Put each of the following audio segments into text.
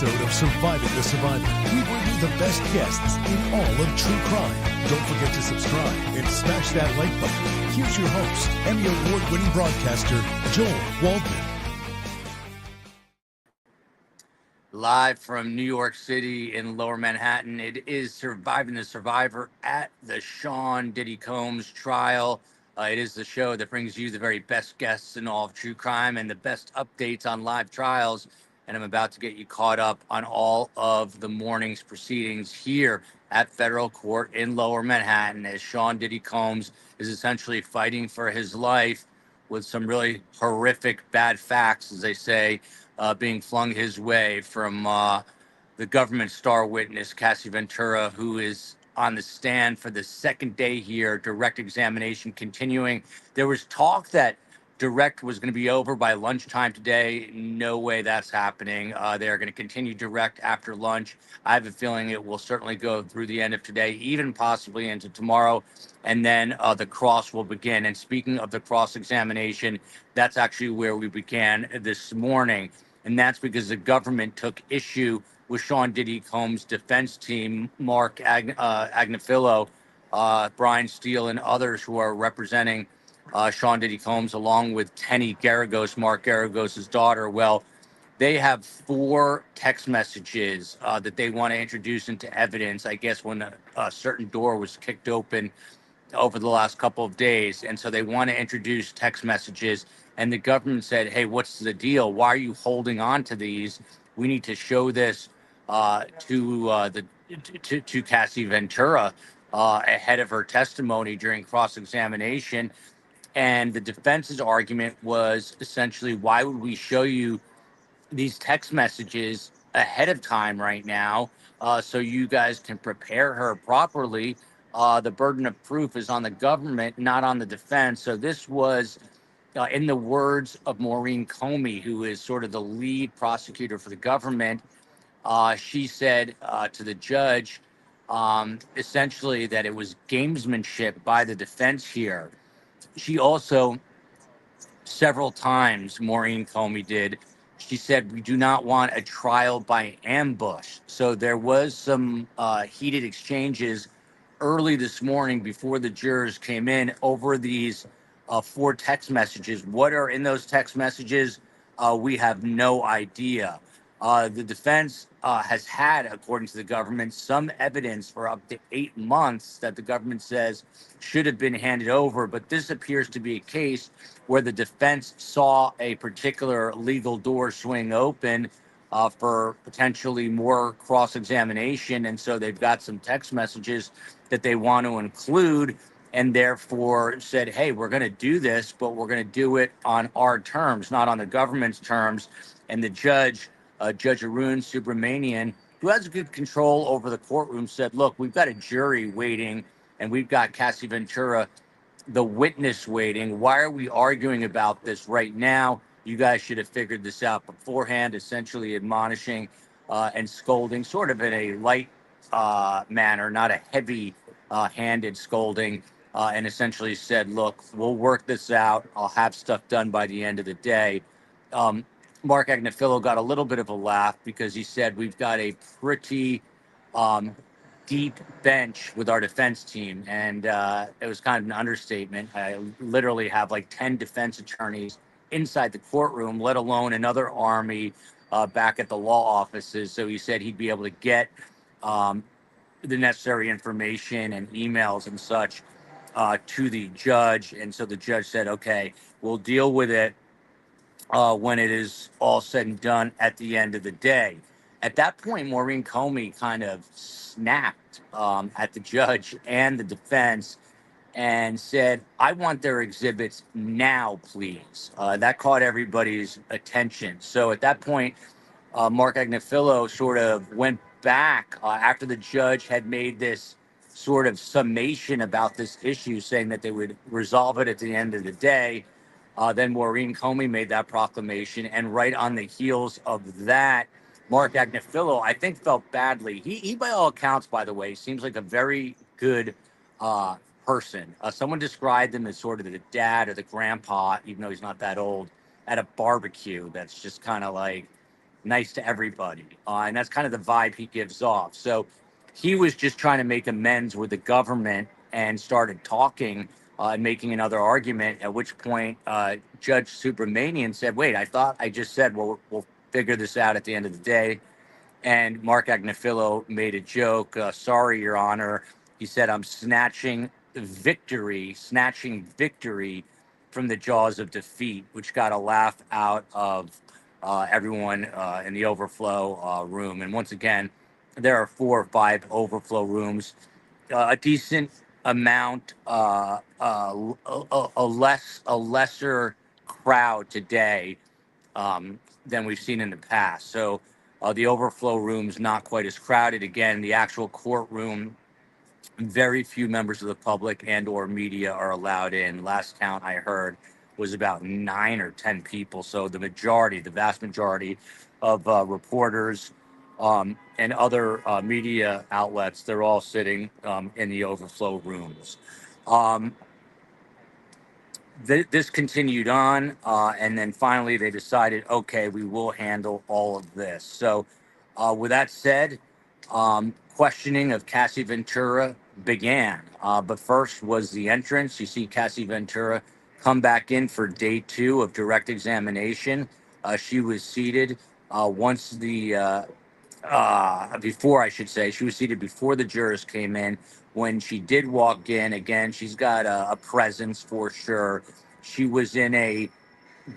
episode of Surviving the Survivor, we bring you the best guests in all of true crime. Don't forget to subscribe and smash that like button. Here's your host, Emmy Award-winning broadcaster, Joel Waldman. Live from New York City in Lower Manhattan, it is Surviving the Survivor at the Sean Diddy Combs trial. It is the show that brings you the very best guests in all of true crime and the best updates on live trials. And I'm about to get you caught up on all of the morning's proceedings here at federal court in Lower Manhattan as Sean Diddy Combs is essentially fighting for his life with some really horrific bad facts, as they say, being flung his way from the government star witness, Cassie Ventura, who is on the stand for the second day here, direct examination continuing. There was talk that direct was going to be over by lunchtime today. No way that's happening. They're going to continue direct after lunch. I have a feeling it will certainly go through the end of today, even possibly into tomorrow. And then the cross will begin. And speaking of the cross examination, that's actually where we began this morning. And that's because the government took issue with Sean Diddy Combs' defense team, Mark Agnifilo, Brian Steele, and others who are representing Sean Diddy Combs, along with Tenny Garagos, Mark Garagos' daughter. Well, they have 4 text messages that they want to introduce into evidence, I guess, when a certain door was kicked open over the last couple of days. And so they want to introduce text messages. And the government said, hey, what's the deal? Why are you holding on to these? We need to show this to Cassie Ventura ahead of her testimony during cross-examination. And the defense's argument was essentially, why would we show you these text messages ahead of time right now so you guys can prepare her properly? The burden of proof is on the government, not on the defense. So this was, in the words of Maureen Comey, who is sort of the lead prosecutor for the government, she said to the judge, essentially, that it was gamesmanship by the defense here. She also, several times, Maureen Comey did, she said, we do not want a trial by ambush. So there was some heated exchanges early this morning before the jurors came in over these 4 text messages. What are in those text messages? We have no idea. The defense has had, according to the government, some evidence for up to 8 months that the government says should have been handed over. But this appears to be a case where the defense saw a particular legal door swing open for potentially more cross-examination. And so they've got some text messages that they want to include, and therefore said, hey, we're going to do this, but we're going to do it on our terms, not on the government's terms. And the judge, Judge Arun Subramanian, who has good control over the courtroom, said, look, we've got a jury waiting, and we've got Cassie Ventura, the witness, waiting. Why are we arguing about this right now? You guys should have figured this out beforehand, essentially admonishing and scolding, sort of in a light manner, not a heavy-handed scolding, and essentially said, look, we'll work this out. I'll have stuff done by the end of the day. Mark Agnifilo got a little bit of a laugh because he said, we've got a pretty deep bench with our defense team. And it was kind of an understatement. I literally have like 10 defense attorneys inside the courtroom, let alone another army back at the law offices. So he said he'd be able to get the necessary information and emails and such to the judge. And so the judge said, okay, we'll deal with it when it is all said and done at the end of the day. At that point, Maureen Comey kind of snapped at the judge and the defense and said, I want their exhibits now, please. That caught everybody's attention. So at that point, Mark Agnifilo sort of went back after the judge had made this sort of summation about this issue, saying that they would resolve it at the end of the day. Then Maureen Comey made that proclamation, and right on the heels of that, Mark Agnifilo, I think, felt badly. He, by all accounts, by the way, seems like a very good person. Someone described him as sort of the dad or the grandpa, even though he's not that old, at a barbecue. That's just kind of like nice to everybody. And that's kind of the vibe he gives off. So he was just trying to make amends with the government and started talking and making another argument, at which point Judge Subramanian said, wait, I thought I just said, well, we'll figure this out at the end of the day. And Mark Agnifilo made a joke. Sorry, Your Honor. He said, I'm snatching victory from the jaws of defeat, which got a laugh out of everyone in the overflow room. And once again, there are 4 or 5 overflow rooms, a decent amount, a lesser crowd today than we've seen in the past. So the overflow room's not quite as crowded. Again, the actual courtroom, very few members of the public and or media are allowed in. Last count I heard was about 9 or 10 people. So the vast majority of reporters and other media outlets, they're all sitting in the overflow rooms. This continued on, and then finally they decided, okay, we will handle all of this. So with that said, questioning of Cassie Ventura began. But first was the entrance. You see Cassie Ventura come back in for day 2 of direct examination. She was seated once the before, I should say, she was seated before the jurors came in. When she did walk in, again, she's got a presence for sure. She was in a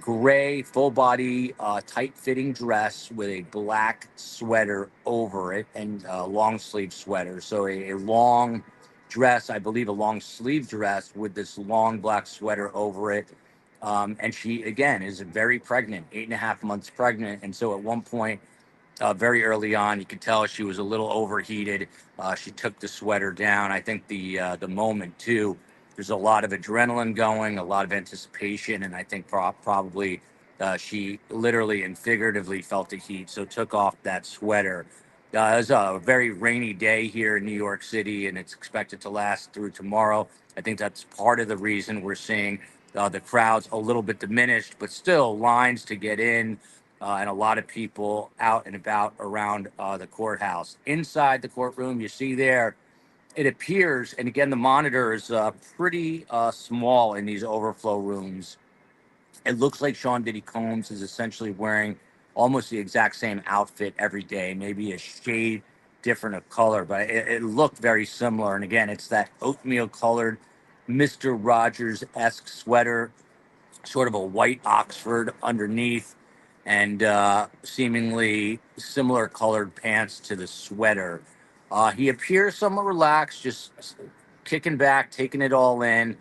gray, full body, tight fitting dress with a black sweater over it and a long sleeve sweater. So a long dress, I believe a long sleeve dress with this long black sweater over it. And she, again, is very pregnant, 8.5 months pregnant. And so at one point, very early on, you could tell she was a little overheated. She took the sweater down. I think the moment too, there's a lot of adrenaline going, a lot of anticipation, and I think probably she literally and figuratively felt the heat, so took off that sweater. It was a very rainy day here in New York City, and it's expected to last through tomorrow. I think that's part of the reason we're seeing the crowds a little bit diminished, but still lines to get in. And a lot of people out and about around the courthouse. Inside the courtroom, you see there, it appears, and again, the monitor is pretty small in these overflow rooms. It looks like Sean Diddy Combs is essentially wearing almost the exact same outfit every day, maybe a shade different of color, but it looked very similar. And again, it's that oatmeal colored Mr. Rogers-esque sweater, sort of a white Oxford underneath, and seemingly similar colored pants to the sweater. He appears somewhat relaxed, just kicking back, taking it all in.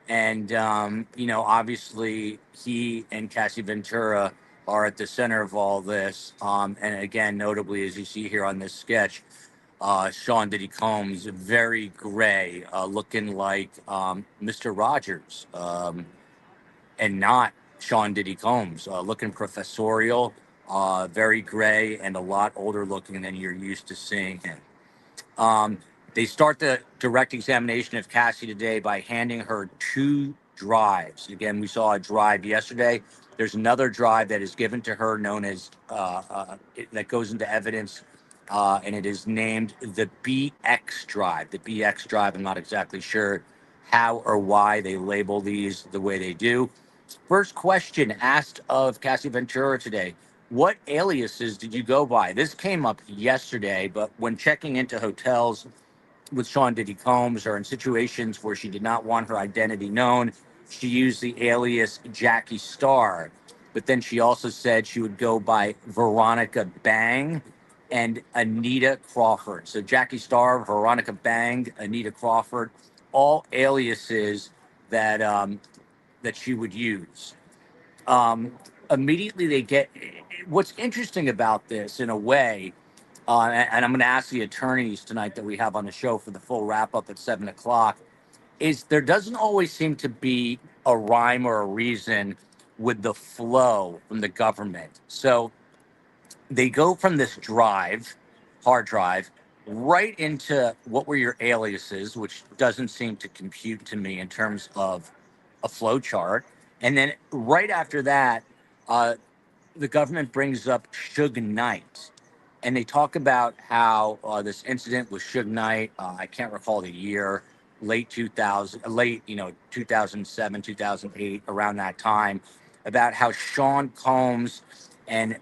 And, obviously he and Cassie Ventura are at the center of all this. And again, notably, as you see here on this sketch, Sean Diddy Combs, very gray, looking like Mr. Rogers. And not Sean Diddy Combs, looking professorial, very gray, and a lot older looking than you're used to seeing him. They start the direct examination of Cassie today by handing her 2 drives. Again, we saw a drive yesterday. There's another drive that is given to her known as, that goes into evidence, and it is named the BX drive. The BX drive, I'm not exactly sure how or why they label these the way they do. First question asked of Cassie Ventura today: what aliases did you go by? This came up yesterday, but when checking into hotels with Sean Diddy Combs or in situations where she did not want her identity known, she used the alias Jackie Starr. But then she also said she would go by Veronica Bang and Anita Crawford. So Jackie Starr, Veronica Bang, Anita Crawford, all aliases that that she would use. Immediately they get, what's interesting about this in a way, and I'm going to ask the attorneys tonight that we have on the show for the full wrap up at 7 o'clock, is there doesn't always seem to be a rhyme or a reason with the flow from the government. So they go from this hard drive, right into what were your aliases, which doesn't seem to compute to me in terms of a flow chart. And then right after that, the government brings up Suge Knight, and they talk about how this incident with Suge Knight, I can't recall the year, late 2000, late 2007, 2008, around that time, about how Sean Combs and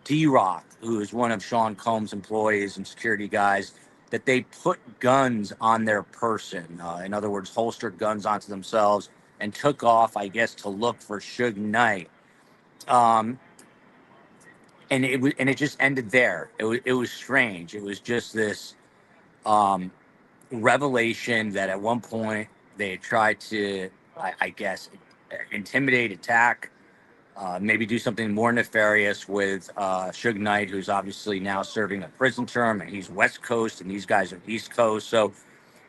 D-Rock, who is one of Sean Combs' employees and security guys, that they put guns on their person. In other words, holstered guns onto themselves and took off, I guess, to look for Suge Knight. Um, and it just ended there. It was strange. It was just this um, revelation that at one point they had tried to, I guess, intimidate, attack, maybe do something more nefarious with Suge Knight, who's obviously now serving a prison term, and he's West Coast, and these guys are East Coast. So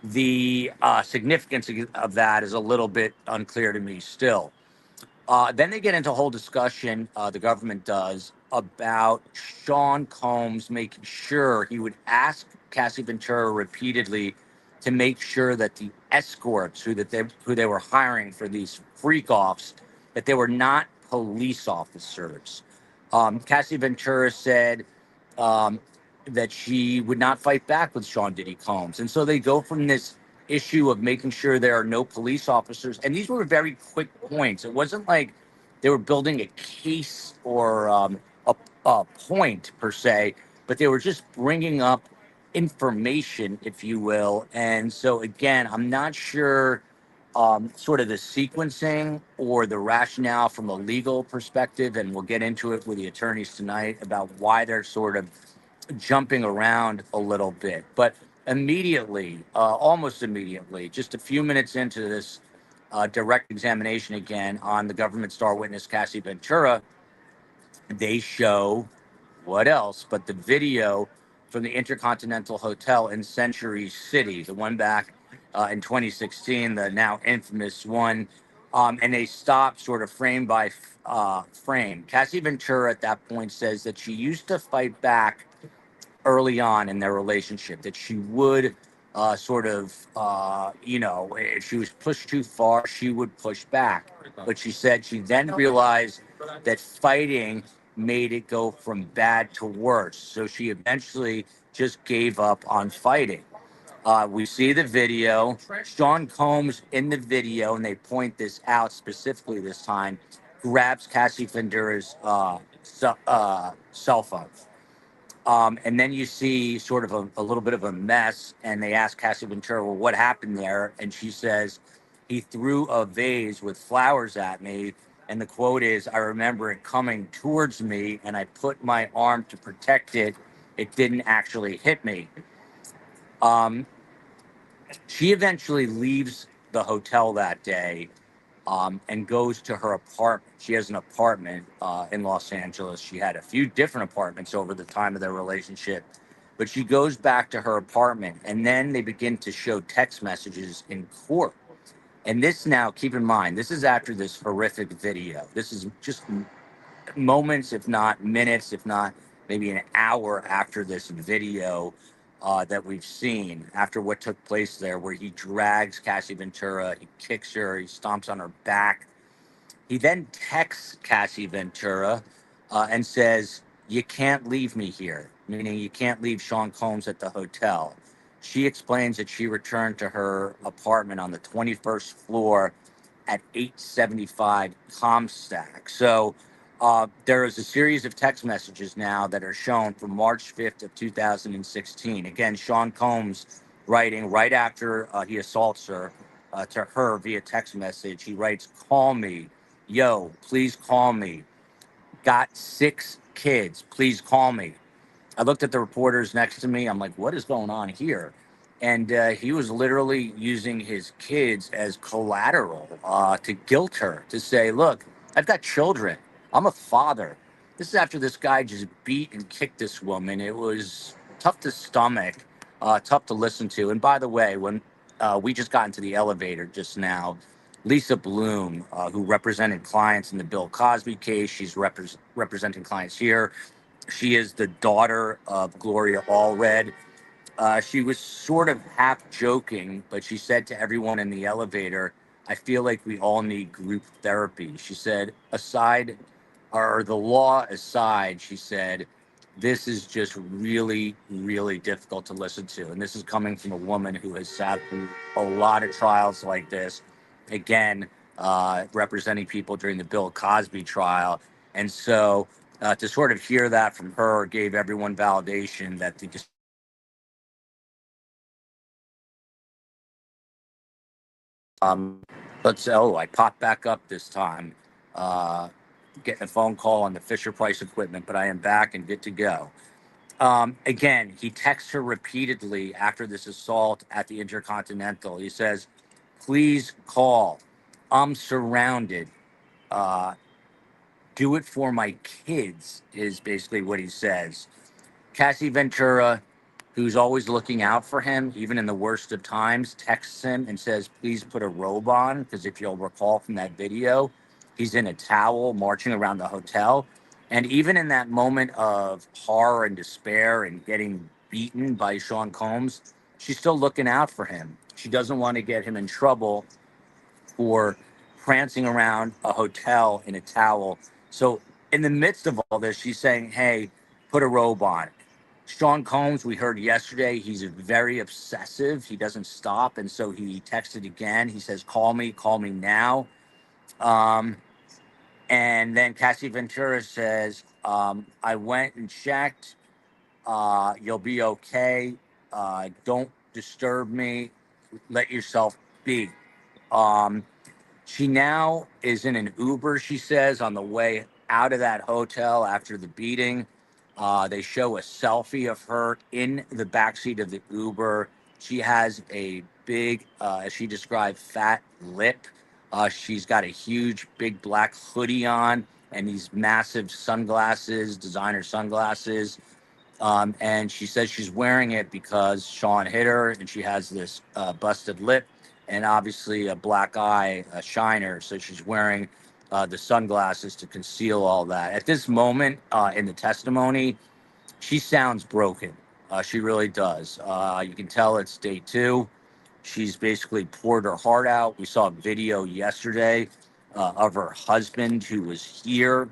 the significance of that is a little bit unclear to me still. Then they get into a whole discussion, the government does, about Sean Combs making sure he would ask Cassie Ventura repeatedly to make sure that the escorts who they were hiring for these freak offs, that they were not police officers. Cassie Ventura said um, that she would not fight back with Sean Diddy Combs, and so they go from this issue of making sure there are no police officers. And these were very quick points. It wasn't like they were building a case or a point per se, but they were just bringing up information, if you will. And so, again, I'm not sure sort of the sequencing or the rationale from a legal perspective. And we'll get into it with the attorneys tonight about why they're sort of jumping around a little bit. But immediately, almost immediately, just a few minutes into this direct examination again on the government star witness Cassie Ventura, they show what else but the video from the Intercontinental Hotel in Century City, the one back in 2016, the now infamous one. And they stop sort of frame by frame. Cassie Ventura at that point says that she used to fight back early on in their relationship, that she would if she was pushed too far, she would push back. But she said she then realized that fighting made it go from bad to worse. So she eventually just gave up on fighting. We see the video. Sean Combs in the video, and they point this out specifically this time, grabs Cassie Ventura's cell phone. And then you see sort of a little bit of a mess, and they ask Cassie Ventura, well, what happened there? And she says, he threw a vase with flowers at me. And the quote is, I remember it coming towards me, and I put my arm to protect it. It didn't actually hit me. She eventually leaves the hotel that day and goes to her apartment. She has an apartment in Los Angeles. She had a few different apartments over the time of their relationship, but she goes back to her apartment, and then they begin to show text messages in court. And this now, keep in mind, this is after this horrific video. This is just moments, if not minutes, if not maybe an hour after this video that we've seen, after what took place there, where he drags Cassie Ventura, he kicks her, he stomps on her back. He then texts Cassie Ventura and says, you can't leave me here, meaning you can't leave Sean Combs at the hotel. She explains that she returned to her apartment on the 21st floor at 875 Comstock. So there is a series of text messages now that are shown from March 5th of 2016. Again, Sean Combs writing right after he assaults her to her via text message. He writes, call me. Yo, please call me. Got 6 kids. Please call me. I looked at the reporters next to me. I'm like, what is going on here? And he was literally using his kids as collateral to guilt her, to say, look, I've got children. I'm a father. This is after this guy just beat and kicked this woman. It was tough to stomach, tough to listen to. And by the way, when we just got into the elevator just now, Lisa Bloom, who represented clients in the Bill Cosby case, she's representing clients here. She is the daughter of Gloria Allred. She was sort of half joking, but she said to everyone in the elevator, I feel like we all need group therapy. She said, aside or the law aside, she said, this is just really, really difficult to listen to. And this is coming from a woman who has sat through a lot of trials like this. Again, representing people during the Bill Cosby trial. And so to sort of hear that from her gave everyone validation that the I popped back up this time, getting a phone call on the Fisher Price equipment, but I am back and good to go. Again, he texts her repeatedly after this assault at the Intercontinental. He says, please call. I'm surrounded. Uh, do it for my kids, is basically what he says. Cassie Ventura, who's always looking out for him, even in the worst of times, texts him and says, please put a robe on. Because if you'll recall from that video, he's in a towel marching around the hotel. And even in that moment of horror and despair and getting beaten by Sean Combs, she's still looking out for him. She doesn't want to get him in trouble for prancing around a hotel in a towel. So in the midst of all this, she's saying, hey, put a robe on. Sean Combs, we heard yesterday, he's very obsessive. He doesn't stop. And so he texted again. He says, call me now. And then Cassie Ventura says, I went and checked. You'll be okay. Don't disturb me. Let yourself be. Um, she now is in an Uber, she says, on the way out of that hotel after the beating. They show a selfie of her in the backseat of the Uber. She has a big, as she described, fat lip. She's got a huge, big black hoodie on and these massive sunglasses, designer sunglasses. And she says she's wearing it because Sean hit her and she has this busted lip and obviously a black eye, a shiner. So she's wearing the sunglasses to conceal all that. At this moment in the testimony, she sounds broken. She really does. You can tell it's day two. She's basically poured her heart out. We saw a video yesterday of her husband who was here,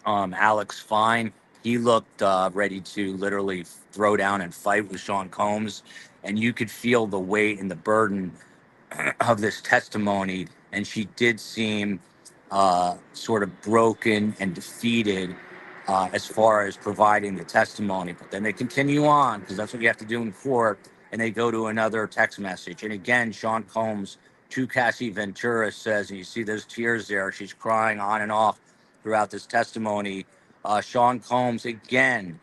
Alex Fine. He looked ready to literally throw down and fight with Sean Combs. And you could feel the weight and the burden of this testimony. And she did seem sort of broken and defeated as far as providing the testimony. But then they continue on because that's what you have to do in court. And they go to another text message. And again, Sean Combs to Cassie Ventura says, and you see those tears there, she's crying on and off throughout this testimony. Sean Combs again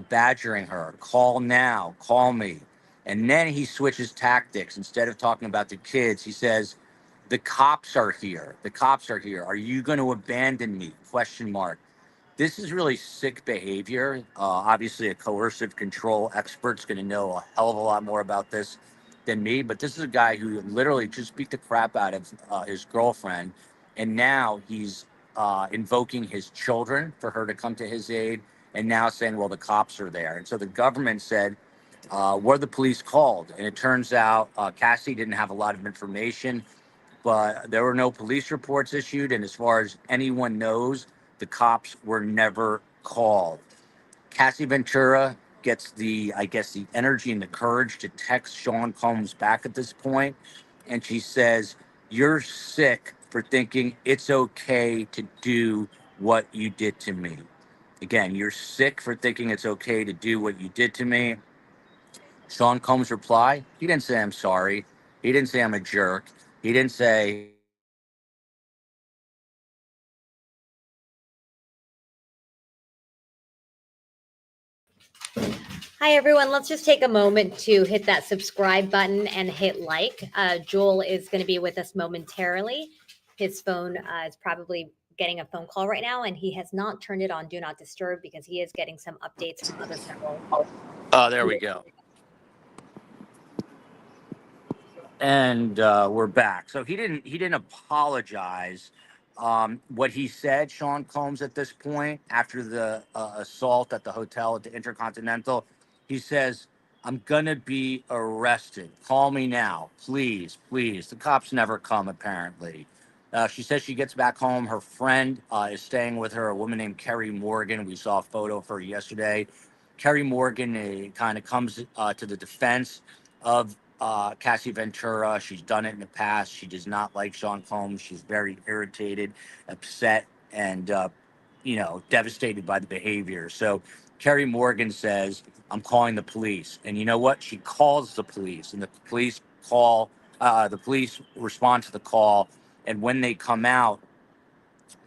badgering her, call now, call me. And then he switches tactics. Instead of talking about the kids, he says, the cops are here. The cops are here. Are you going to abandon me? Question mark. This is really sick behavior. Obviously, a coercive control expert's going to know a hell of a lot more about this than me. But this is a guy who literally just beat the crap out of his girlfriend. And now he's invoking his children for her to come to his aid. And now saying, well, the cops are there. And so the government said, were the police called? And it turns out Cassie didn't have a lot of information, but there were no police reports issued. And as far as anyone knows, the cops were never called. Cassie Ventura gets I guess, the energy and the courage to text Sean Combs back at this point. And she says, you're sick for thinking it's okay to do what you did to me. Again, you're sick for thinking it's okay to do what you did to me. Sean Combs' reply, he didn't say I'm sorry. He didn't say I'm a jerk. He didn't say, Hi, everyone. Let's just take a moment to hit that subscribe button and hit like. Joel is going to be with us momentarily. His phone is probably getting a phone call right now, and he has not turned it on Do Not Disturb because he is getting some updates from other people. oh, there we go. And we're back. So he didn't apologize. What he said, Sean Combs, at this point, after the assault at the hotel at the Intercontinental, he says, I'm gonna be arrested. Call me now, please, please. The cops never come, apparently. She says she gets back home. Her friend is staying with her, a woman named Kerry Morgan. We saw a photo of her yesterday. Kerry Morgan kind of comes to the defense of Cassie Ventura. She's done it in the past. She does not like Sean Combs. She's very irritated, upset, and devastated by the behavior. So Kerry Morgan says, "I'm calling the police." And you know what? She calls the police, and the police call. The police respond to the call, and when they come out,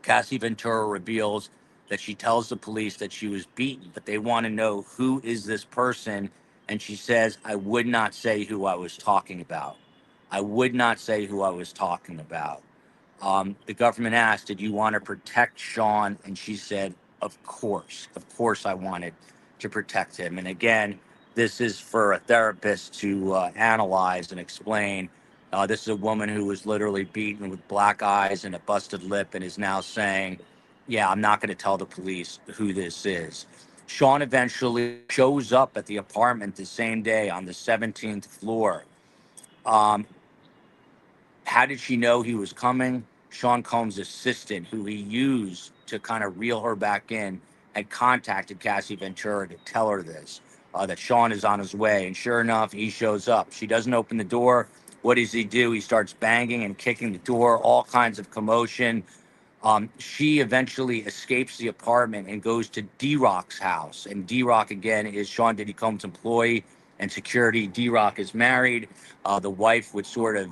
Cassie Ventura reveals that she tells the police that she was beaten, but they want to know who is this person. And she says, "I would not say who I was talking about. I would not say who I was talking about." The government asked, "Did you want to protect Sean?" And she said, "Of course. Of course I wanted to protect him." And again, this is for a therapist to analyze and explain. This is a woman who was literally beaten with black eyes and a busted lip and is now saying, "Yeah, I'm not going to tell the police who this is." Sean eventually shows up at the apartment the same day on the 17th floor. Um, how did she know he was coming? Sean Combs' assistant, who he used to kind of reel her back in, had contacted Cassie Ventura to tell her this, that Sean is on his way. And sure enough, he shows up. She doesn't open the door. What does he do? He starts banging and kicking the door, all kinds of commotion. She eventually escapes the apartment and goes to D-Rock's house. And D-Rock, again, is Sean Diddy Combs' employee and security. D-Rock is married. The wife would sort of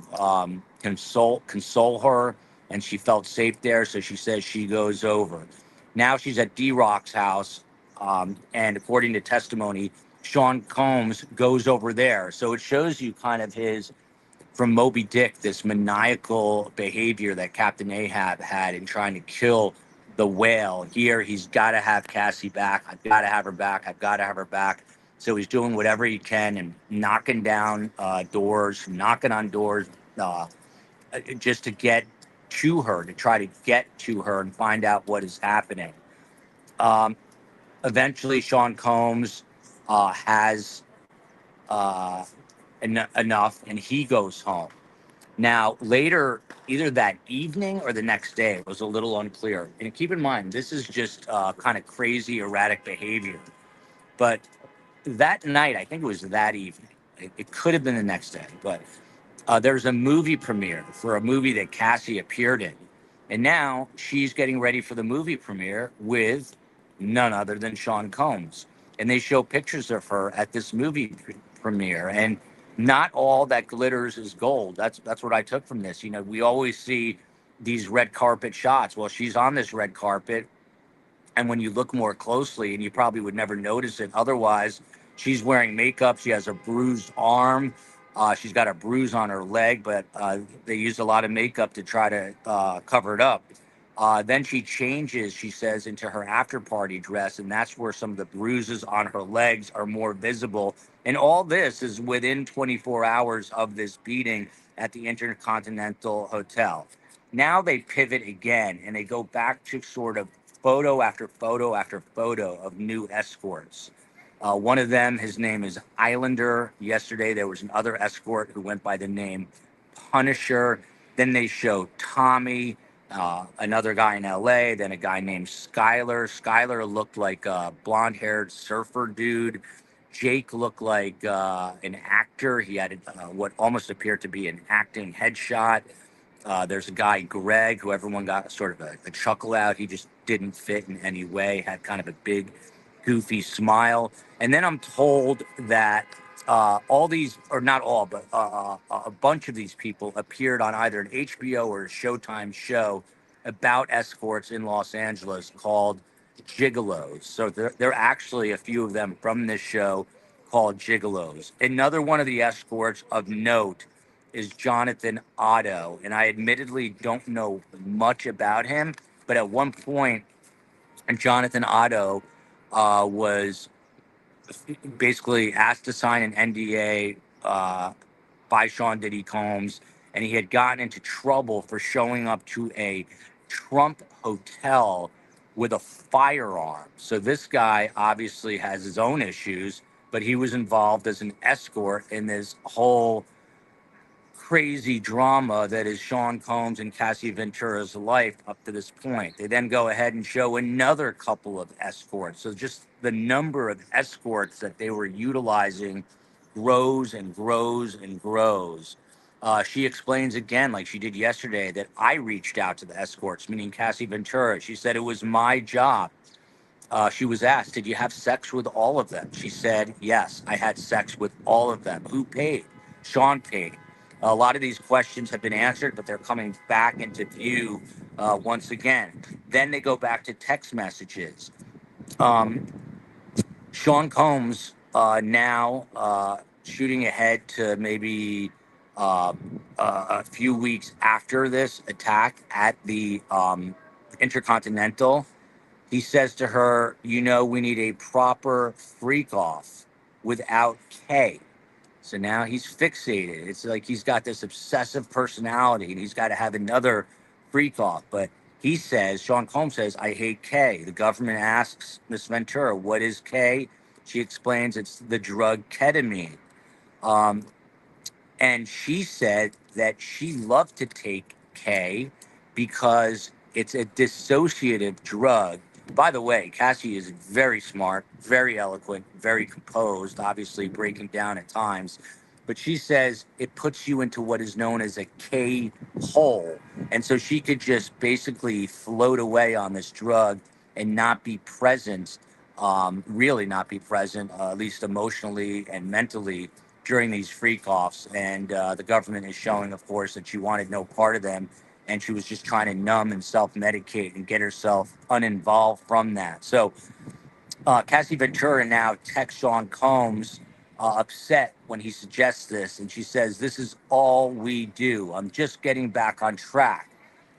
console her, and she felt safe there. So she says she goes over. Now she's at D-Rock's house, and according to testimony, Sean Combs goes over there. So it shows you kind of his, from Moby Dick, this maniacal behavior that Captain Ahab had in trying to kill the whale. Here, he's got to have Cassie back. I've got to have her back. I've got to have her back. So he's doing whatever he can and knocking down doors, knocking on doors, just to get to her, to try to get to her and find out what is happening. Um, Eventually, Sean Combs has enough, and he goes home. Now, later, either that evening or the next day, it was a little unclear. And keep in mind, this is just kind of crazy, erratic behavior. But that night, I think it was that evening, it could have been the next day, but there's a movie premiere for a movie that Cassie appeared in. And now she's getting ready for the movie premiere with none other than Sean Combs. And they show pictures of her at this movie premiere. And not all that glitters is gold. That's what I took from this. We always see these red carpet shots. Well, she's on this red carpet, and when you look more closely, and you probably would never notice it otherwise, she's wearing makeup. She has a bruised arm. She's got a bruise on her leg, but they used a lot of makeup to try to cover it up. Then she changes, she says, into her after party dress, and that's where some of the bruises on her legs are more visible. And all this is within 24 hours of this beating at the Intercontinental Hotel. Now they pivot again, and they go back to sort of photo after photo after photo of new escorts. One of them, his name is Islander. Yesterday, there was another escort who went by the name Punisher. Then they show Tommy, another guy in LA, then a guy named Skyler. Skyler looked like a blonde-haired surfer dude. Jake looked like an actor. He had what almost appeared to be an acting headshot. There's a guy, Greg, who everyone got sort of a chuckle out. He just didn't fit in any way, had kind of a big, goofy smile. And then I'm told that all these, or not all, but a bunch of these people appeared on either an HBO or a Showtime show about escorts in Los Angeles called Gigolos. So there are actually a few of them from this show called Gigolos. Another one of the escorts of note is Jonathan Otto, and I admittedly don't know much about him, but at one point, Jonathan Otto was basically asked to sign an NDA by Sean Diddy Combs, and he had gotten into trouble for showing up to a Trump hotel with a firearm. So this guy obviously has his own issues, but he was involved as an escort in this whole crazy drama that is Sean Combs and Cassie Ventura's life up to this point. They then go ahead and show another couple of escorts. So just the number of escorts that they were utilizing grows and grows and grows. She explains again, like she did yesterday, that I reached out to the escorts, meaning Cassie Ventura. She said it was my job. She was asked, did you have sex with all of them? She said, yes, I had sex with all of them. Who paid? Sean paid. A lot of these questions have been answered, but they're coming back into view once again. Then they go back to text messages. Um, Sean Combs now shooting ahead to maybe a few weeks after this attack at the Intercontinental. He says to her, you know, we need a proper freak off without K. So now he's fixated. It's like he's got this obsessive personality and he's got to have another freak off. But he says, Sean Combs says, I hate K. The government asks Miss Ventura, what is K? She explains it's the drug ketamine. Um, and she said that she loved to take K because it's a dissociative drug. By the way, Cassie is very smart, very eloquent, very composed, obviously breaking down at times. But she says it puts you into what is known as a K hole. And so she could just basically float away on this drug and not be present, really not be present, at least emotionally and mentally during these freak offs. And the government is showing, of course, that she wanted no part of them. And she was just trying to numb and self-medicate and get herself uninvolved from that. So Cassie Ventura now texts Sean Combs upset when he suggests this. And she says, this is all we do. I'm just getting back on track.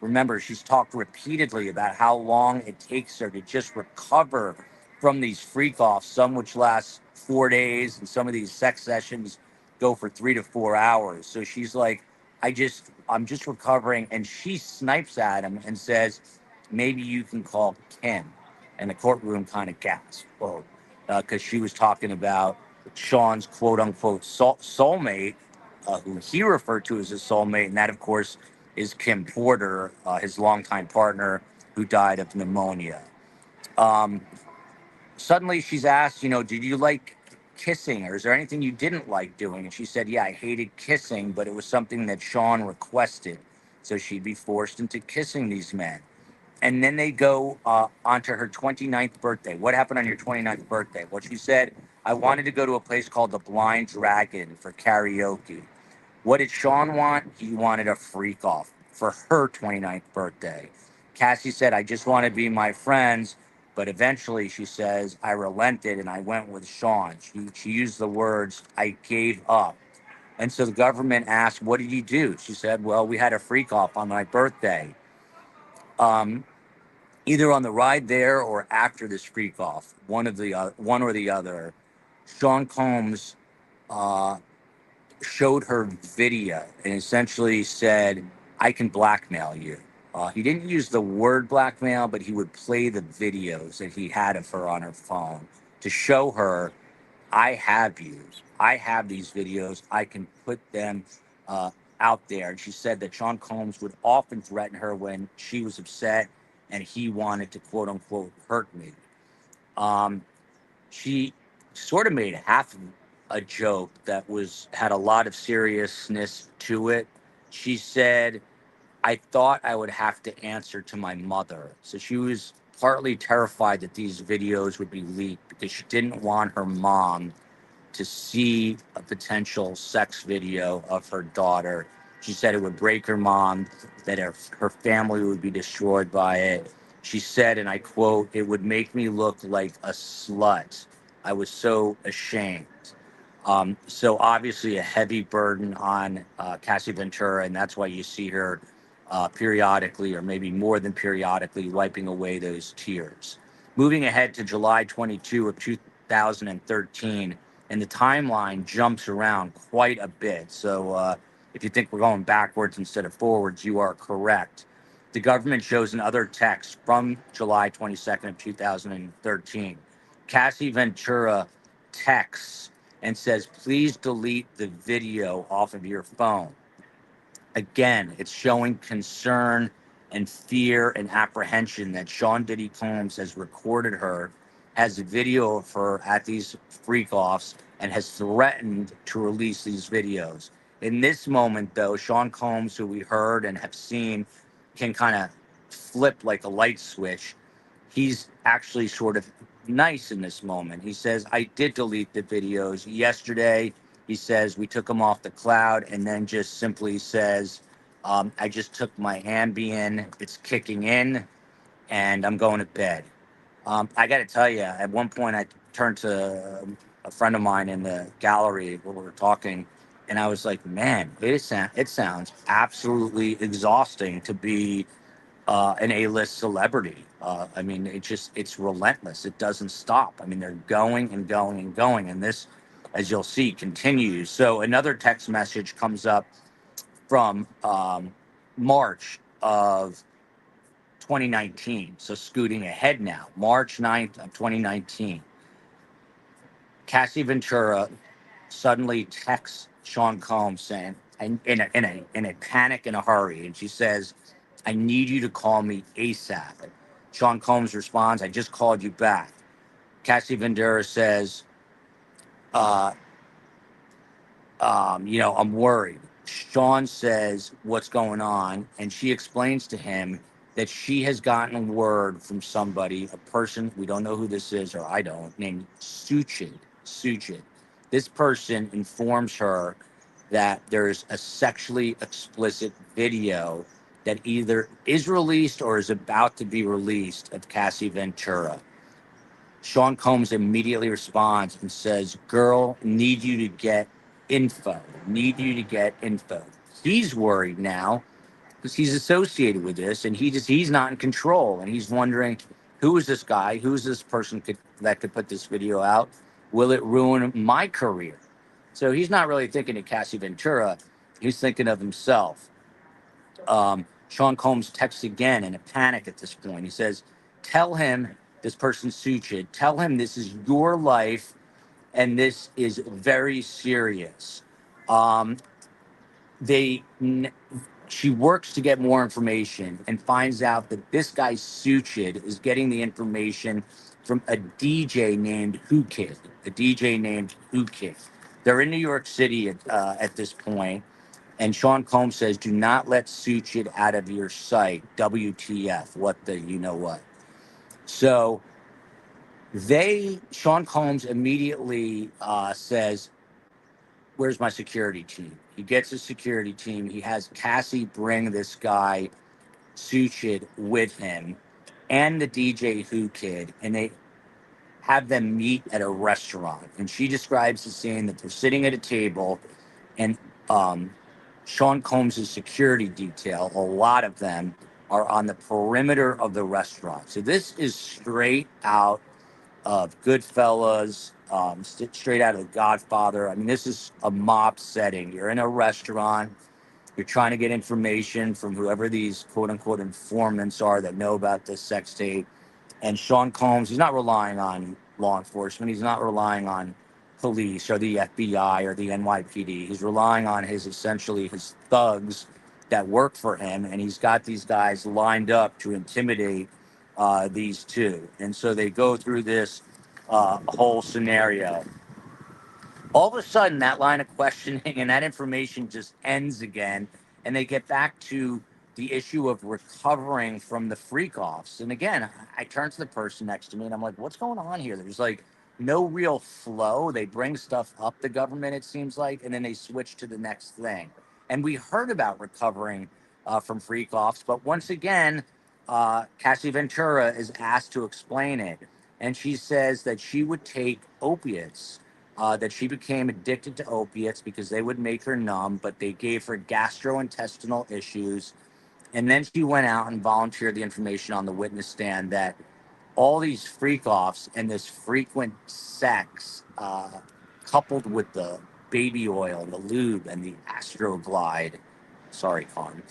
Remember, she's talked repeatedly about how long it takes her to just recover from these freak offs, some which last 4 days, and some of these sex sessions go for 3 to 4 hours. So she's like, I'm just recovering. And she snipes at him and says, maybe you can call Kim. And the courtroom kind of gasps, because she was talking about Sean's quote unquote soulmate, who he referred to as his soulmate. And that, of course, is Kim Porter, his longtime partner who died of pneumonia. Suddenly she's asked, did you like kissing, or is there anything you didn't like doing? And she said, yeah, I hated kissing, but it was something that Sean requested. So she'd be forced into kissing these men. And then they go onto her 29th birthday. What happened on your 29th birthday? Well, she said, I wanted to go to a place called the Blind Dragon for karaoke. What did Sean want? He wanted a freak off for her 29th birthday. Cassie said, I just want to be my friends. But eventually, she says, I relented and I went with Sean. She used the words, I gave up. And so the government asked, what did you do? She said, well, we had a freak off on my birthday. Either on the ride there or after this freak off, one or the other, Sean Combs showed her video and essentially said, I can blackmail you. He didn't use the word blackmail, but he would play the videos that he had of her on her phone to show her, I have you. I have these videos. I can put them out there. And she said that Sean Combs would often threaten her when she was upset and he wanted to, quote unquote, hurt me. She sort of made half a joke that had a lot of seriousness to it. She said, I thought I would have to answer to my mother. So she was partly terrified that these videos would be leaked because she didn't want her mom to see a potential sex video of her daughter. She said it would break her mom, that her family would be destroyed by it. She said, and I quote, it would make me look like a slut. I was so ashamed. So obviously a heavy burden on Cassie Ventura, and that's why you see her periodically, or maybe more than periodically, wiping away those tears. Moving ahead to July 22 of 2013, and the timeline jumps around quite a bit. So if you think we're going backwards instead of forwards, you are correct. The government shows another text from July 22nd of 2013. Cassie Ventura texts and says, please delete the video off of your phone. Again, it's showing concern and fear and apprehension that Sean Diddy Combs has recorded her, has a video of her at these freak offs, and has threatened to release these videos. In this moment, though, Sean Combs, who we heard and have seen, can kind of flip like a light switch. He's actually sort of nice in this moment. He says, I did delete the videos yesterday. He says, we took them off the cloud, and then just simply says, I just took my Ambien, it's kicking in, and I'm going to bed. I got to tell you, at one point I turned to a friend of mine in the gallery where we were talking, and I was like, man, it sounds absolutely exhausting to be an A-list celebrity. I mean, it's relentless. It doesn't stop. I mean, they're going and going and going. And this, as you'll see, continues. So another text message comes up from March of 2019. So scooting ahead now, March 9th of 2019. Cassie Ventura suddenly texts Sean Combs saying, in a panic, in a hurry, and she says, I need you to call me ASAP. Sean Combs responds, I just called you back. Cassie Ventura says, uh, I'm worried. Sean says, what's going on? And she explains to him that she has gotten word from somebody, a person, we don't know who this is, or I don't, named Suchid. Suchid. This person informs her that there's a sexually explicit video that either is released or is about to be released of Cassie Ventura. Sean Combs immediately responds and says, girl, need you to get info. Need you to get info. He's worried now because he's associated with this, and he's not in control, and he's wondering, who is this guy? Who is this person that could put this video out? Will it ruin my career? So he's not really thinking of Cassie Ventura. He's thinking of himself. Sean Combs texts again in a panic at this point. He says, tell him, this person Suchid, tell him this is your life and this is very serious. Um, they She works to get more information and finds out that this guy Suchid is getting the information from a DJ named Who Kid. A DJ named Who Kid. They're in New York City at this point, and Sean Combs says, "Do not let Suchid out of your sight." WTF? What the you know what? So Sean Combs immediately says, where's my security team? He gets a security team. He has Cassie bring this guy, Suchid, with him and the DJ Who Kid, and they have them meet at a restaurant. And she describes the scene that they're sitting at a table, and Sean Combs' security detail, a lot of them, are on the perimeter of the restaurant. So this is straight out of Goodfellas, straight out of The Godfather. I mean, this is a mob setting. You're in a restaurant. You're trying to get information from whoever these quote-unquote informants are that know about this sex tape. And Sean Combs, he's not relying on law enforcement. He's not relying on police or the FBI or the NYPD. He's relying on essentially his thugs that work for him. And he's got these guys lined up to intimidate these two. And so they go through this whole scenario. All of a sudden, that line of questioning and that information just ends again. And they get back to the issue of recovering from the freak offs. And again, I turn to the person next to me and I'm like, what's going on here? There's like no real flow. They bring stuff up, the government, it seems like, and then they switch to the next thing. And we heard about recovering from freak offs, but once again, Cassie Ventura is asked to explain it. And she says that she would take opiates, that she became addicted to opiates because they would make her numb, but they gave her gastrointestinal issues. And then she went out and volunteered the information on the witness stand that all these freak offs and this frequent sex, coupled with the baby oil, the lube, and the Astroglide, sorry, Con,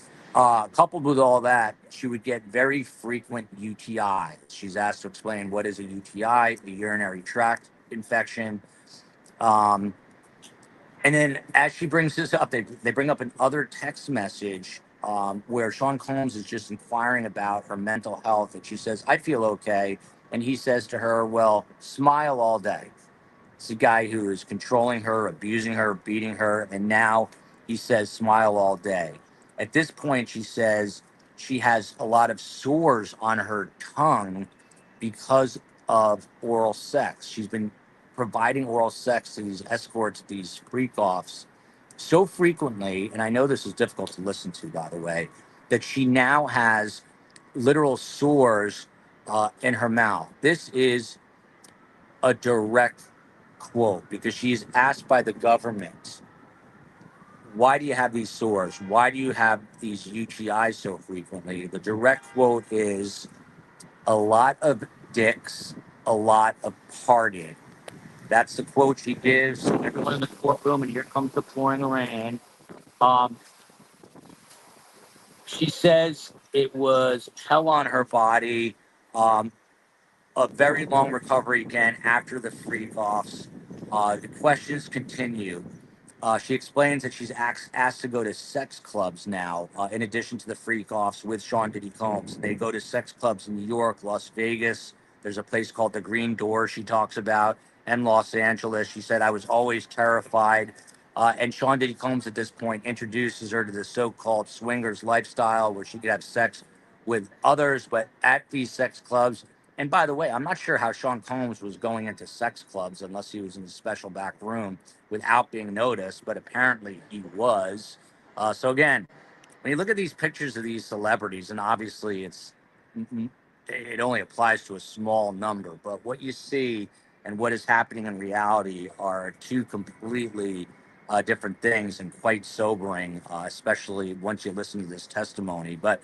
coupled with all that, she would get very frequent UTIs. She's asked to explain what is a UTI, a urinary tract infection. And And then as she brings this up, they bring up another text message where Sean Combs is just inquiring about her mental health. And she says, I feel okay. And he says to her, well, smile all day. It's a guy who is controlling her, abusing her, beating her. And now he says, smile all day. At this point, she says she has a lot of sores on her tongue because of oral sex. She's been providing oral sex to these escorts, these freak offs, so frequently, and I know this is difficult to listen to, by the way, that she now has literal sores in her mouth. This is a direct quote because she's asked by the government, why do you have these sores? Why do you have these UTIs so frequently? The direct quote is a lot of dicks, a lot of partying. That's the quote she gives to everyone in the courtroom, and here comes the pouring rain. Um, she says it was hell on her body. Um, a very long recovery again after the freak offs. The questions continue. She explains that she's asked to go to sex clubs now, in addition to the freak offs with Sean Diddy Combs. They go to sex clubs in New York, Las Vegas. There's a place called the Green Door she talks about, and Los Angeles. She said, I was always terrified. And Sean Diddy Combs at this point introduces her to the so-called swingers lifestyle where she could have sex with others, but at these sex clubs. And by the way, I'm not sure how Sean Combs was going into sex clubs unless he was in a special back room without being noticed, but apparently he was. So again, when you look at these pictures of these celebrities, and obviously it only applies to a small number, but what you see and what is happening in reality are two completely different things and quite sobering, especially once you listen to this testimony. But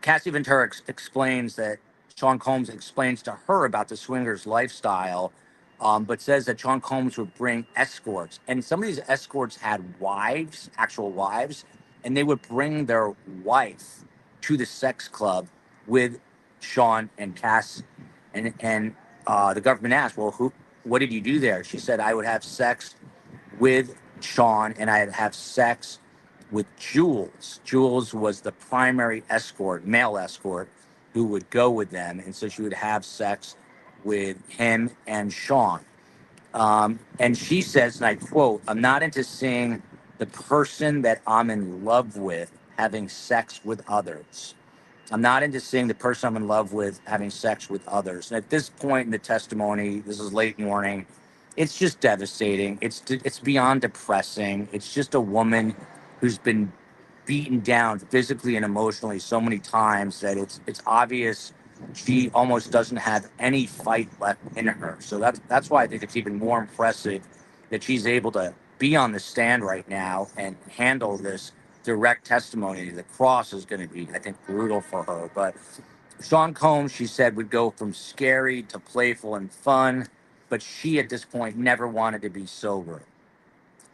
Cassie Ventura explains that Sean Combs explains to her about the swingers lifestyle, but says that Sean Combs would bring escorts. And some of these escorts had wives, actual wives, and they would bring their wife to the sex club with Sean and Cass. And the government asked, well, what did you do there? She said, I would have sex with Sean and I'd have sex with Jules. Jules was the primary escort, male escort, who would go with them. And so she would have sex with him and Sean. And she says, and I quote, I'm not into seeing the person that I'm in love with having sex with others. I'm not into seeing the person I'm in love with having sex with others. And at this point in the testimony, this is late morning, it's just devastating. It's beyond depressing. It's just a woman who's been beaten down physically and emotionally so many times that it's obvious she almost doesn't have any fight left in her. So that's why I think it's even more impressive that she's able to be on the stand right now and handle this direct testimony. The cross is going to be, I think, brutal for her. But Sean Combs, she said, would go from scary to playful and fun, but she at this point never wanted to be sober.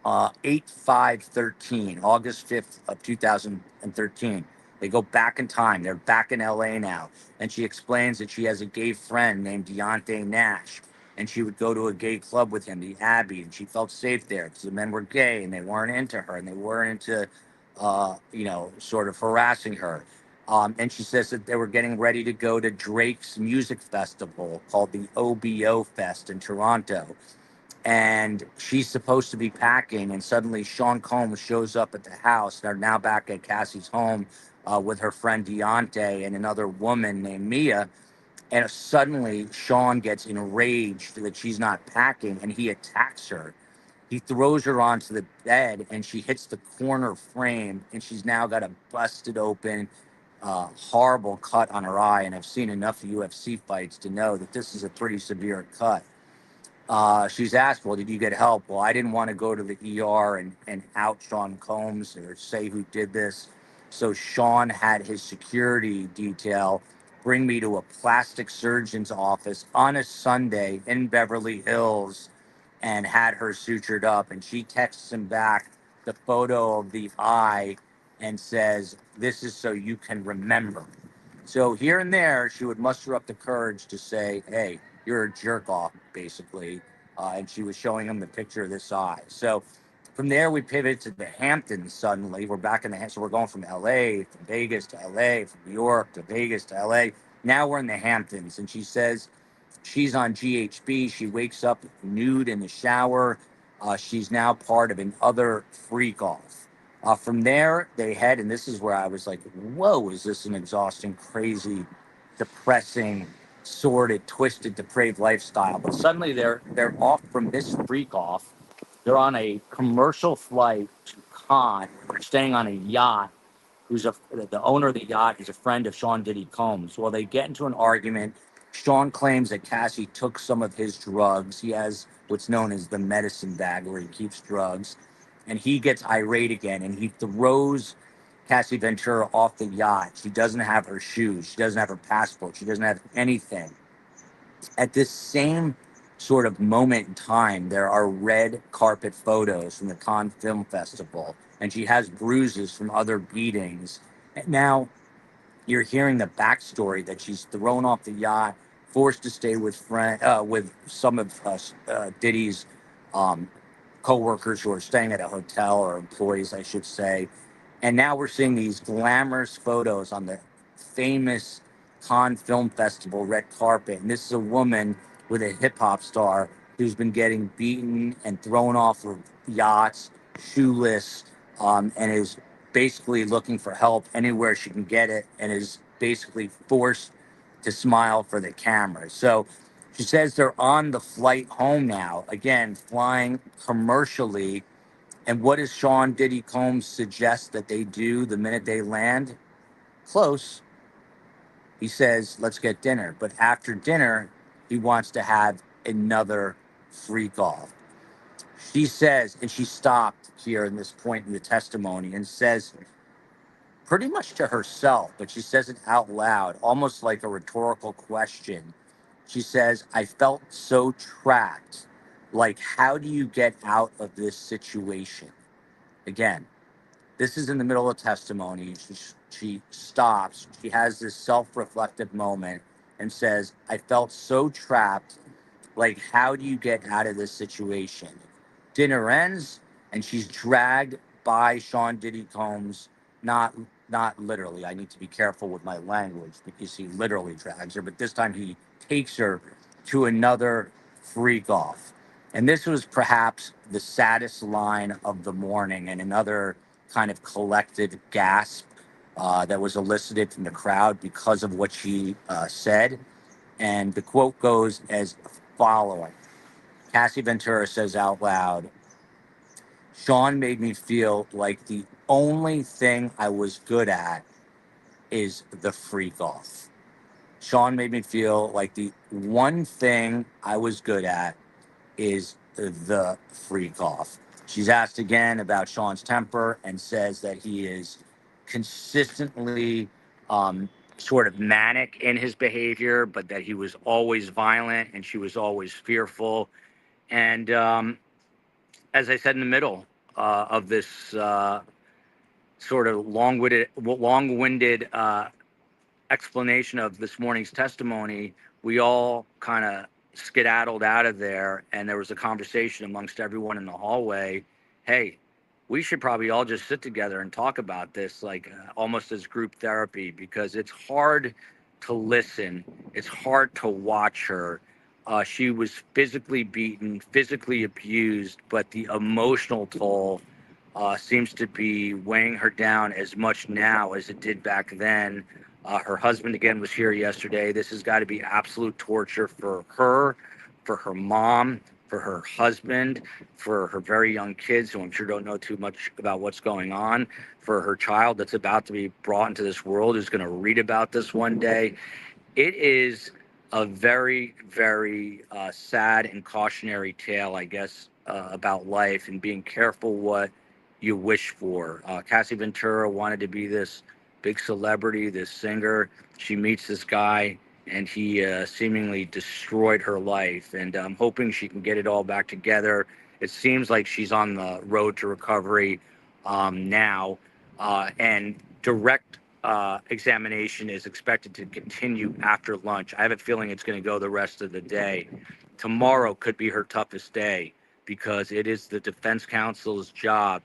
8/5/13, August 5th of 2013. They go back in time. They're back in LA now. And she explains that she has a gay friend named Deontay Nash. And she would go to a gay club with him, the Abbey, and she felt safe there because the men were gay and they weren't into her and they weren't into, sort of harassing her. And she says that they were getting ready to go to Drake's music festival called the OBO Fest in Toronto. And she's supposed to be packing, and suddenly Sean Combs shows up at the house. They're now back at Cassie's home with her friend Deontay and another woman named Mia. And suddenly Sean gets enraged that she's not packing, and he attacks her. He throws her onto the bed, and she hits the corner frame, and she's now got a busted open, horrible cut on her eye. And I've seen enough UFC fights to know that this is a pretty severe cut. She's asked, well, did you get help? Well, I didn't want to go to the ER and out Sean Combs or say who did this. So Sean had his security detail bring me to a plastic surgeon's office on a Sunday in Beverly Hills and had her sutured up. And she texts him back the photo of the eye and says, this is so you can remember. So here and there, she would muster up the courage to say, hey, you're a jerk off, basically. and she was showing him the picture of this eye. So from there, we pivoted to the Hamptons suddenly. We're back in the Hamptons. So we're going from LA, from Vegas to LA, from New York to Vegas to LA. Now we're in the Hamptons. And she says she's on GHB. She wakes up nude in the shower. She's now part of another freak off. From there, they head, and this is where I was like, whoa, is this an exhausting, crazy, depressing, sordid, twisted, depraved lifestyle? But suddenly they're off from this freak off. They're on a commercial flight to Cannes. They're staying on a yacht. The owner of the yacht is a friend of Sean Diddy Combs. Well, they get into an argument. Sean claims that Cassie took some of his drugs. He has what's known as the medicine bag where he keeps drugs. And he gets irate again and he throws Cassie Ventura off the yacht. She doesn't have her shoes. She doesn't have her passport. She doesn't have anything. At this same sort of moment in time, there are red carpet photos from the Cannes Film Festival, and she has bruises from other beatings. And now you're hearing the backstory that she's thrown off the yacht, forced to stay with some of Diddy's co-workers who are staying at a hotel, or employees, I should say. And now we're seeing these glamorous photos on the famous Cannes Film Festival red carpet. And this is a woman with a hip hop star who's been getting beaten and thrown off of yachts, shoeless, and is basically looking for help anywhere she can get it, and is basically forced to smile for the camera. So she says they're on the flight home now, again, flying commercially. And what does Sean Diddy Combs suggest that they do the minute they land? Close. He says, let's get dinner. But after dinner, he wants to have another freak off. She says, and she stopped here in this point in the testimony and says, pretty much to herself, but she says it out loud, almost like a rhetorical question. She says, I felt so trapped. Like, how do you get out of this situation? Again, this is in the middle of testimony. She stops. She has this self-reflective moment and says, I felt so trapped. Like, how do you get out of this situation? Dinner ends, and she's dragged by Sean Diddy Combs. Not literally. I need to be careful with my language because he literally drags her, but this time he takes her to another freak off. And this was perhaps the saddest line of the morning, and another kind of collective gasp that was elicited from the crowd because of what she said. And the quote goes as following. Cassie Ventura says out loud, Sean made me feel like the only thing I was good at is the freak off. Sean made me feel like the one thing I was good at is the freak off. She's asked again about Sean's temper and says that he is consistently sort of manic in his behavior, but that he was always violent and she was always fearful. And as I said in the middle of this sort of long-winded explanation of this morning's testimony, we all kind of skedaddled out of there, and there was a conversation amongst everyone in the hallway. Hey, we should probably all just sit together and talk about this, like almost as group therapy, because it's hard to listen. It's hard to watch her. She was physically beaten, physically abused, but the emotional toll seems to be weighing her down as much now as it did back then. Her husband, again, was here yesterday. This has got to be absolute torture for her mom, for her husband, for her very young kids, who I'm sure don't know too much about what's going on, for her child that's about to be brought into this world, who's going to read about this one day. It is a very, very sad and cautionary tale, I guess, about life and being careful what you wish for. Cassie Ventura wanted to be this big celebrity, this singer. She meets this guy, and he seemingly destroyed her life. And I'm hoping she can get it all back together. It seems like she's on the road to recovery now, and direct examination is expected to continue after lunch. I have a feeling it's going to go the rest of the day. tomorrow could be her toughest day because it is the defense counsel's job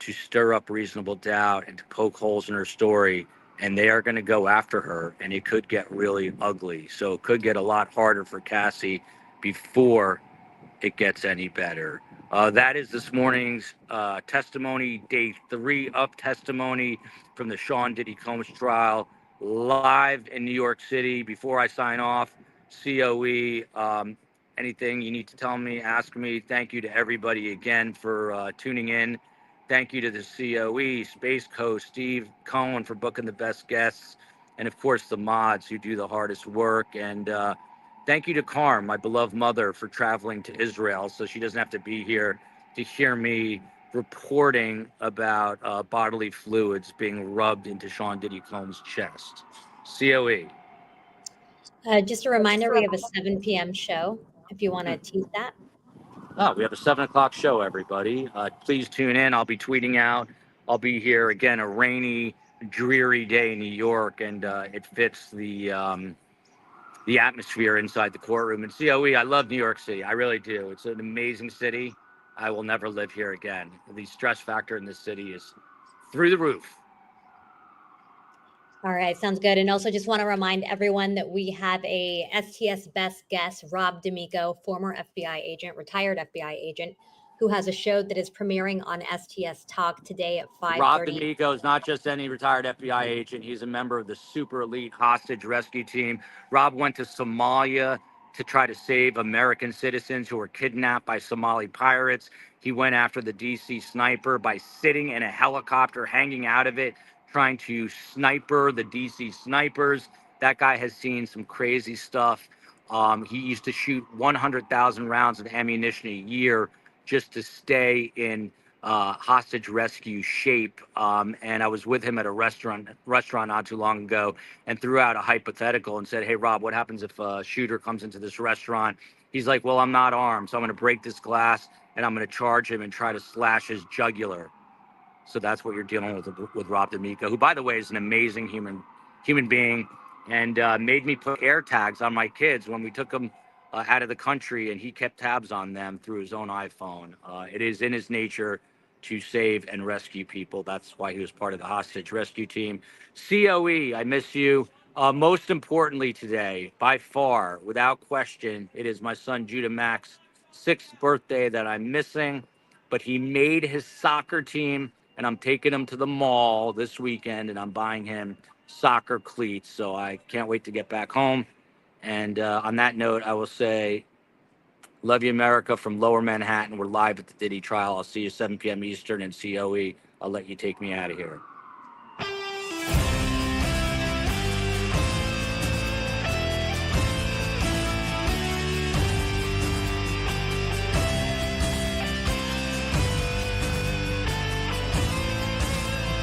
to stir up reasonable doubt and to poke holes in her story. And they are going to go after her, and it could get really ugly. So it could get a lot harder for Cassie before it gets any better. That is this morning's testimony, day 3 of testimony from the Sean Diddy Combs trial, live in New York City. Before I sign off, COE, anything you need to tell me, ask me. Thank you to everybody again for tuning in. Thank you to the COE, Space Coast, Steve Cohen for booking the best guests, and of course the mods who do the hardest work. And thank you to Carm, my beloved mother, for traveling to Israel so she doesn't have to be here to hear me reporting about bodily fluids being rubbed into Sean Diddy Combs' chest. COE. Just a reminder, we have a 7 p.m. show if you want to tease that. Oh, we have a 7 o'clock show, everybody. Please tune in. I'll be tweeting out. I'll be here again, a rainy, dreary day in New York, and it fits the atmosphere inside the courtroom. And COE, I love New York City. I really do. It's an amazing city. I will never live here again. The stress factor in this city is through the roof. All right, sounds good. And also just want to remind everyone that we have a STS best guest, Rob D'Amico, former FBI agent, retired FBI agent, who has a show that is premiering on STS Talk today at 5:30. Rob D'Amico is not just any retired FBI agent. He's a member of the super elite hostage rescue team. Rob went to Somalia to try to save American citizens who were kidnapped by Somali pirates. He went after the DC sniper by sitting in a helicopter, hanging out of it, trying to sniper the DC snipers. That guy has seen some crazy stuff. He used to shoot 100,000 rounds of ammunition a year just to stay in hostage rescue shape. And I was with him at a restaurant not too long ago and threw out a hypothetical and said, hey, Rob, what happens if a shooter comes into this restaurant? He's like, well, I'm not armed, so I'm going to break this glass and I'm going to charge him and try to slash his jugular. So that's what you're dealing with Rob D'Amico, who, by the way, is an amazing human being, and made me put air tags on my kids when we took them out of the country, and he kept tabs on them through his own iPhone. It is in his nature to save and rescue people. That's why he was part of the hostage rescue team. COE, I miss you. Most importantly today, by far, without question, it is my son Judah Mac's 6th birthday that I'm missing, but he made his soccer team, and I'm taking him to the mall this weekend, and I'm buying him soccer cleats. So I can't wait to get back home. And on that note, I will say, love you, America, from Lower Manhattan. We're live at the Diddy trial. I'll see you 7 p.m. Eastern, and COE, I'll let you take me out of here.